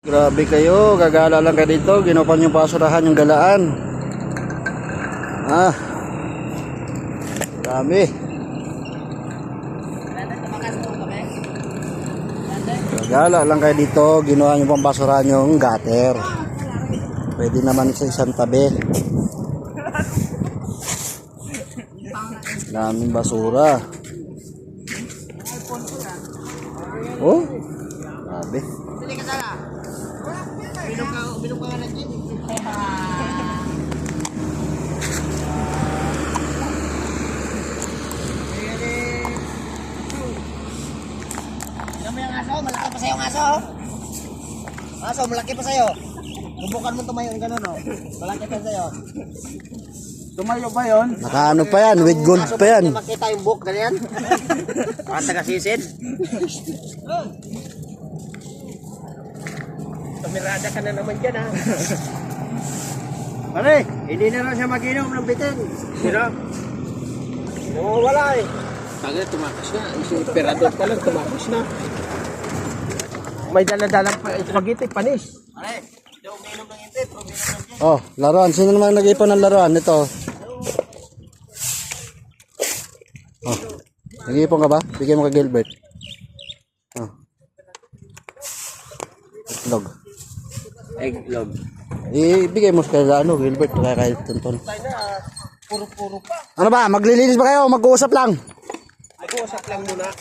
Grabe kayo, gagala lang kayo dito. Ginapan yung basurahan, yung galaan. Dami. Gagala lang kayo dito. Ginawa nyo pang basurahan yung gutter. Pwede naman sa isang tabi. Daming basura. Oh, grabe. Binom ka nga ng gin. Tignan mo yung aso, malaki pa sa'yo ang aso. Aso, malaki pa sa'yo. Bubukan mo tumayo yung gano'n, oh. Malaki pa sa'yo. Tumayo ba yun? Nakaano pa yan, with gold pa yan. Hindi makita yung book, ganyan. Ang taga-sisid. Tumirada ka na naman dyan, ha? Pare, hindi na lang siya mag-inom ng bitin. Sino? Wala eh. Tagay, tumakas na. Imperador ka lang, tumakas na. May dala-dalang spaghetti, panis. Pare, hindi uminom ng hindi, pero uminom ng gin. Oh, laruan. Sino naman nag-ipon ng laruan? Ito. Oh, nag-ipon ka ba? Bigyan mo kay Gilbert. Oh. Itlog. Egglog. Ibigay mo sa ano, Gilbert, kaya kahit tonton. Puro-puro pa. Ano ba? Maglilinis ba kayo? Mag-uusap lang. Mag-uusap lang muna.